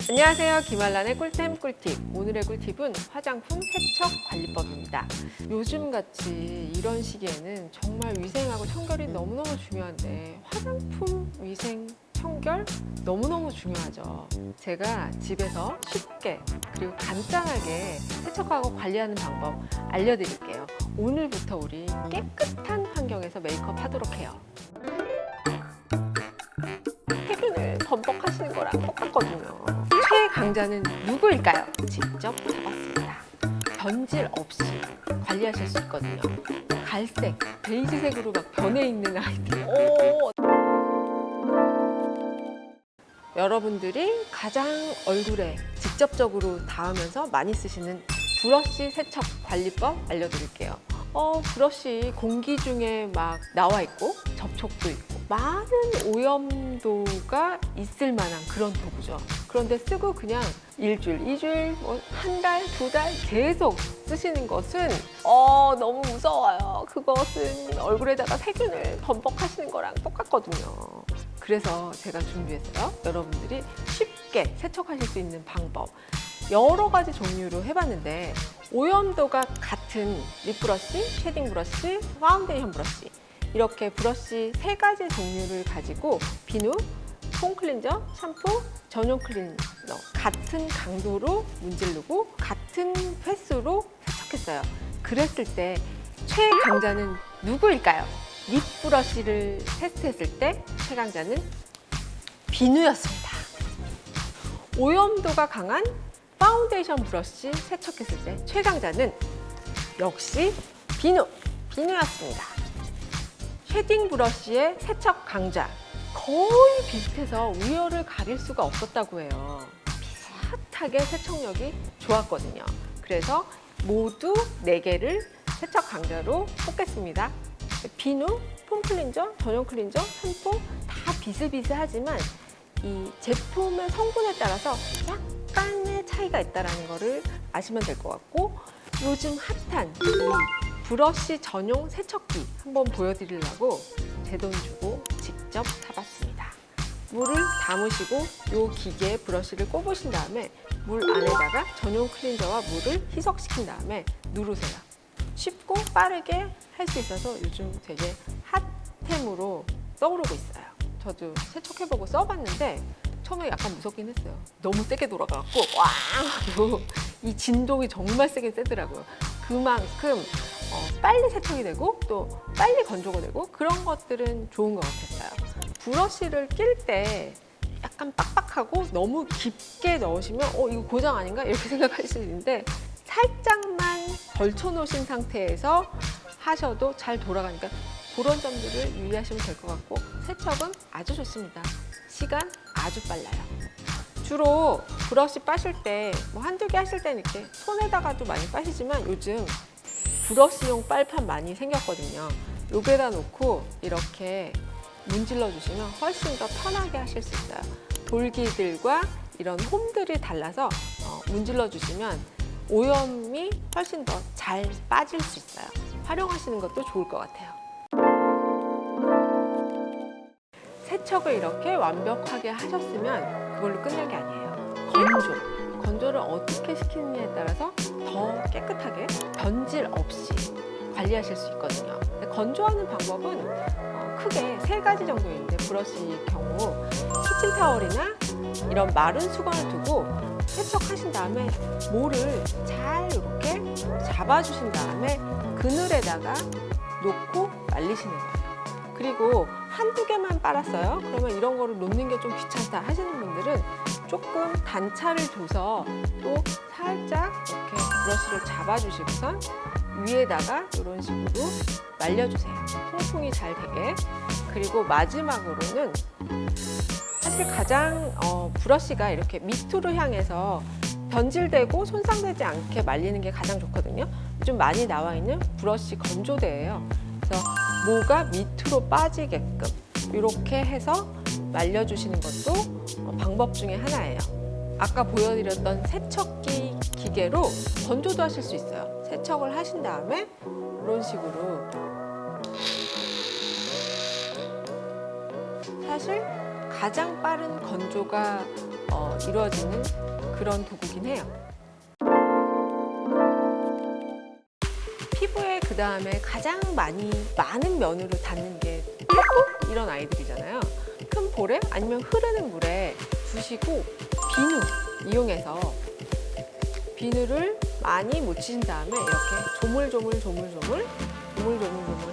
안녕하세요. 김알란의 꿀템 꿀팁. 오늘의 꿀팁은 화장품 세척 관리법입니다. 요즘같이 이런 시기에는 정말 위생하고 청결이 너무너무 중요한데 화장품 위생, 청결 너무너무 중요하죠. 제가 집에서 쉽게 그리고 간단하게 세척하고 관리하는 방법 알려드릴게요. 오늘부터 우리 깨끗한 환경에서 메이크업 하도록 해요. 세균을 범벅하시는 거랑 똑같거든요. 최강자는 누구일까요? 직접 잡았습니다. 변질 없이 관리하실 수 있거든요. 갈색, 베이지색으로 막 변해 있는 아이들. 여러분들이 가장 얼굴에 직접적으로 닿으면서 많이 쓰시는 브러쉬 세척 관리법 알려드릴게요. 브러쉬 공기 중에 막 나와 있고 접촉도 있고 많은 오염도가 있을 만한 그런 도구죠. 그런데 쓰고 그냥 일주일, 2주일, 한 달, 2달 계속 쓰시는 것은 너무 무서워요. 그것은 얼굴에다가 세균을 범벅하시는 거랑 똑같거든요. 그래서 제가 준비했어요. 여러분들이 쉽게 세척하실 수 있는 방법 여러 가지 종류로 해봤는데 오염도가 같은 립 브러쉬, 쉐딩 브러쉬, 파운데이션 브러쉬 이렇게 브러쉬 3가지 종류를 가지고 비누, 폼 클렌저, 샴푸, 전용 클렌저 같은 강도로 문지르고 같은 횟수로 세척했어요. 그랬을 때 최강자는 누구일까요? 립 브러쉬를 테스트했을 때 최강자는 비누였습니다. 오염도가 강한 파운데이션 브러쉬 세척했을 때 최강자는 역시 비누였습니다. 쉐딩 브러쉬의 세척 강자 거의 비슷해서 우열을 가릴 수가 없었다고 해요. 비슷하게 세척력이 좋았거든요. 그래서 모두 4개를 세척 강자로 뽑겠습니다. 비누, 폼 클렌저, 전용 클렌저, 샴푸 다 비슷비슷하지만 이 제품의 성분에 따라서 약간의 차이가 있다는 것을 아시면 될 것 같고 요즘 핫한 이 브러쉬 전용 세척기 한번 보여드리려고 제 돈 주고 직접 사봤습니다. 물을 담으시고 이 기계에 브러쉬를 꼽으신 다음에 물 안에다가 전용 클렌저와 물을 희석시킨 다음에 누르세요. 쉽고 빠르게 할 수 있어서 요즘 되게 핫템으로 떠오르고 있어요. 저도 세척해보고 써봤는데 처음에 약간 무섭긴 했어요. 너무 세게 돌아가고 꽝 하고 이 진동이 정말 세더라고요. 그만큼 빨리 세척이 되고 또 빨리 건조가 되고 그런 것들은 좋은 것 같았어요. 브러쉬를 낄 때 약간 빡빡하고 너무 깊게 넣으시면 이거 고장 아닌가? 이렇게 생각할 수 있는데 살짝만 걸쳐 놓으신 상태에서 하셔도 잘 돌아가니까 그런 점들을 유의하시면 될 것 같고 세척은 아주 좋습니다. 시간 아주 빨라요. 주로 브러쉬 빠실 때 한두 개 하실 때는 이렇게 손에다가도 많이 빠시지만 요즘 브러쉬용 빨판 많이 생겼거든요. 여기에다 놓고 이렇게 문질러 주시면 훨씬 더 편하게 하실 수 있어요. 돌기들과 이런 홈들이 달라서 문질러 주시면 오염이 훨씬 더 잘 빠질 수 있어요. 활용하시는 것도 좋을 것 같아요. 세척을 이렇게 완벽하게 하셨으면 그걸로 끝난 게 아니에요. 건조를 어떻게 시키느냐에 따라서 더 깨끗하게 변질 없이 관리하실 수 있거든요. 건조하는 방법은 크게 3가지 정도 있는데 브러쉬의 경우 키친타월이나 이런 마른 수건을 두고 세척하신 다음에 모를 잘 이렇게 잡아주신 다음에 그늘에다가 놓고 말리시는 거예요. 그리고 한두 개만 빨았어요. 그러면 이런 거를 놓는 게 좀 귀찮다 하시는 분들은 조금 단차를 줘서 또 살짝 이렇게 브러쉬를 잡아주시고선 위에다가 이런 식으로 말려주세요. 통풍이 잘 되게. 그리고 마지막으로는 사실 가장 브러쉬가 이렇게 밑으로 향해서 변질되고 손상되지 않게 말리는 게 가장 좋거든요. 요즘 많이 나와 있는 브러쉬 건조대예요. 그래서 모가 밑으로 빠지게끔 이렇게 해서 말려주시는 것도 방법 중에 하나예요. 아까 보여드렸던 세척기 기계로 건조도 하실 수 있어요. 세척을 하신 다음에 이런 식으로 사실 가장 빠른 건조가 이루어지는 그런 도구긴 해요. 피부에 그 다음에 가장 많은 면으로 닿는 게 삐꾸 이런 아이들이잖아요. 큰 볼에 아니면 흐르는 물에 두시고 비누 이용해서 비누를 많이 묻히신 다음에 이렇게 조물조물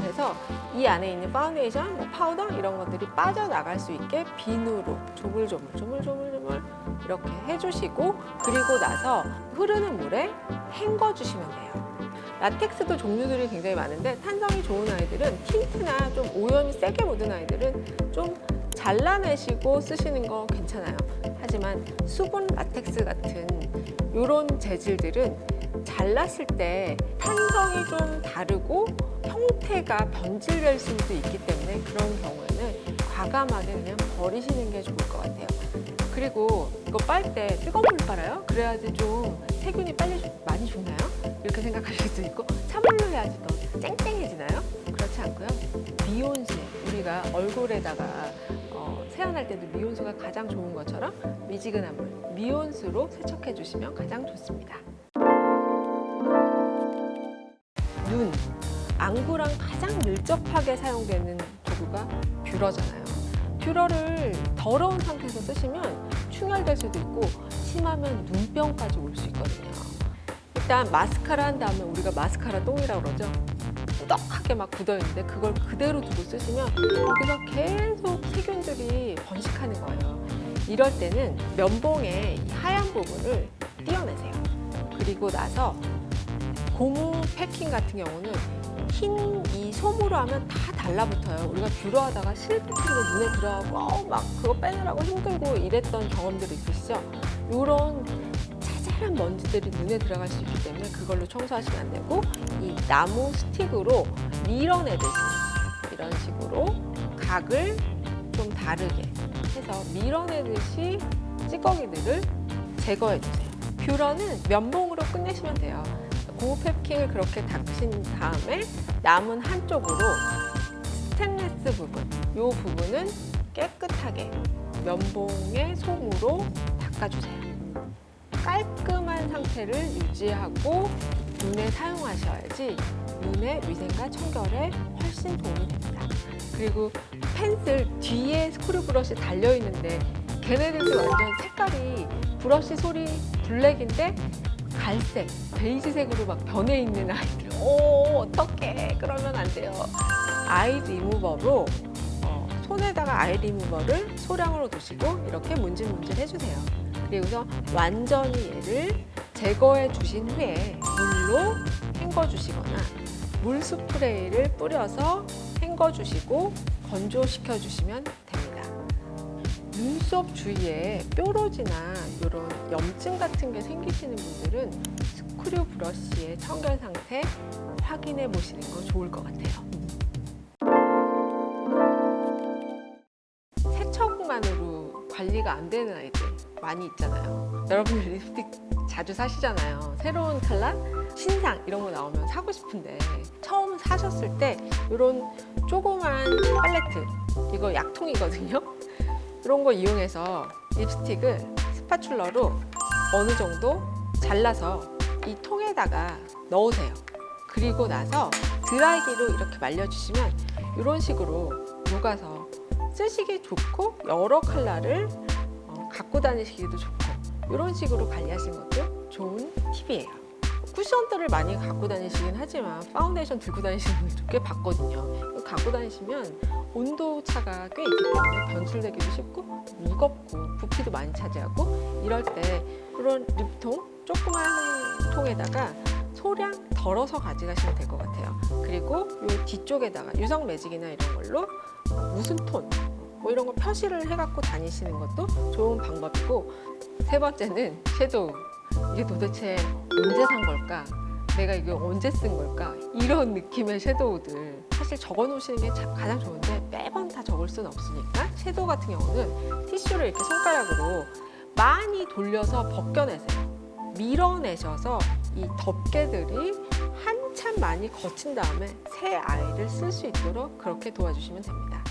해서 이 안에 있는 파운데이션, 파우더 이런 것들이 빠져나갈 수 있게 비누로 조물조물 이렇게 해주시고, 그리고 나서 흐르는 물에 헹궈 주시면 돼요. 라텍스도 종류들이 굉장히 많은데 탄성이 좋은 아이들은 틴트나 좀 오염이 세게 묻은 아이들은 좀 잘라내시고 쓰시는 거 괜찮아요. 하지만 수분 라텍스 같은 이런 재질들은 잘랐을 때 탄성이 좀 다르고 형태가 변질될 수도 있기 때문에 그런 경우에는 과감하게 그냥 버리시는 게 좋을 것 같아요. 그리고 이거 빨 때 뜨거운 물 빨아요? 그래야지 좀 세균이 빨리 많이 죽나요? 이렇게 생각하실 수도 있고, 찬물로 해야지 더 쨍쨍해지나요? 그렇지 않고요. 미온수, 우리가 얼굴에다가 세안할 때도 미온수가 가장 좋은 것처럼 미지근한 물, 미온수로 세척해 주시면 가장 좋습니다. 눈, 안구랑 가장 밀접하게 사용되는 도구가 뷰러잖아요. 뷰러를 더러운 상태에서 쓰시면 충혈될 수도 있고 심하면 눈병까지 올 수 있거든요. 일단 마스카라 한 다음에 우리가 마스카라 똥이라고 그러죠. 꾸덕하게 막 굳어있는데 그걸 그대로 두고 쓰시면 여기서 계속 세균들이 번식하는 거예요. 이럴 때는 면봉의 이 하얀 부분을 떼어내세요. 그리고 나서 고무 패킹 같은 경우는 흰 이 솜으로 하면 다 달라붙어요. 우리가 뷰러 하다가 실피트로 눈에 들어가고 막 그거 빼느라고 힘들고 이랬던 경험들이 있으시죠? 이런 자잘한 먼지들이 눈에 들어갈 수 있기 때문에 그걸로 청소하시면 안 되고, 이 나무 스틱으로 밀어내듯이 이런 식으로 각을 좀 다르게 해서 밀어내듯이 찌꺼기들을 제거해 주세요. 뷰러는 면봉으로 끝내시면 돼요. 고무 패킹을 그렇게 닦으신 다음에 남은 한쪽으로 스테인리스 부분, 이 부분은 깨끗하게 면봉의 솜으로 닦아주세요. 깔끔한 상태를 유지하고 눈에 사용하셔야지 눈의 위생과 청결에 훨씬 도움이 됩니다. 그리고 펜슬 뒤에 스크류 브러쉬 달려있는데 걔네들도 완전 색깔이 브러쉬 솔이 블랙인데 갈색, 베이지색으로 막 변해 있는 아이들, 어떡해, 그러면 안 돼요. 아이 리무버로 손에다가 아이 리무버를 소량으로 두시고 이렇게 문질문질 해주세요. 그리고서 완전히 얘를 제거해 주신 후에 물로 헹궈 주시거나 물 스프레이를 뿌려서 헹궈 주시고 건조시켜 주시면 됩니다. 눈썹 주위에 뾰루지나 이런 염증 같은 게 생기시는 분들은 스크류 브러쉬의 청결 상태 확인해 보시는 거 좋을 것 같아요. 세척만으로 관리가 안 되는 아이들 많이 있잖아요. 여러분들 립스틱 자주 사시잖아요. 새로운 컬러, 신상 이런 거 나오면 사고 싶은데 처음 사셨을 때 이런 조그만 팔레트, 이거 약통이거든요. 이런 거 이용해서 립스틱을 스파츌러로 어느 정도 잘라서 이 통에다가 넣으세요. 그리고 나서 드라이기로 이렇게 말려주시면 이런 식으로 녹아서 쓰시기 좋고 여러 컬러를 갖고 다니시기도 좋고 이런 식으로 관리하시는 것도 좋은 팁이에요. 쿠션들을 많이 갖고 다니시긴 하지만 파운데이션 들고 다니시는 분들도 꽤 봤거든요. 갖고 다니시면 온도 차가 꽤 있기 때문에 변질되기도 쉽고 무겁고 부피도 많이 차지하고, 이럴 때 이런 립통 조그만 통에다가 소량 덜어서 가져가시면 될 것 같아요. 그리고 이 뒤쪽에다가 유성 매직이나 이런 걸로 무슨 톤 뭐 이런 거 표시를 해갖고 다니시는 것도 좋은 방법이고, 세 번째는 섀도우. 이게 도대체 언제 산 걸까? 내가 이거 언제 쓴 걸까? 이런 느낌의 섀도우들 사실 적어 놓으시는 게 가장 좋은데 매번 다 적을 수는 없으니까 섀도우 같은 경우는 티슈를 이렇게 손가락으로 많이 돌려서 벗겨내세요. 밀어내셔서 이 덮개들이 한참 많이 거친 다음에 새 아이를 쓸 수 있도록 그렇게 도와주시면 됩니다.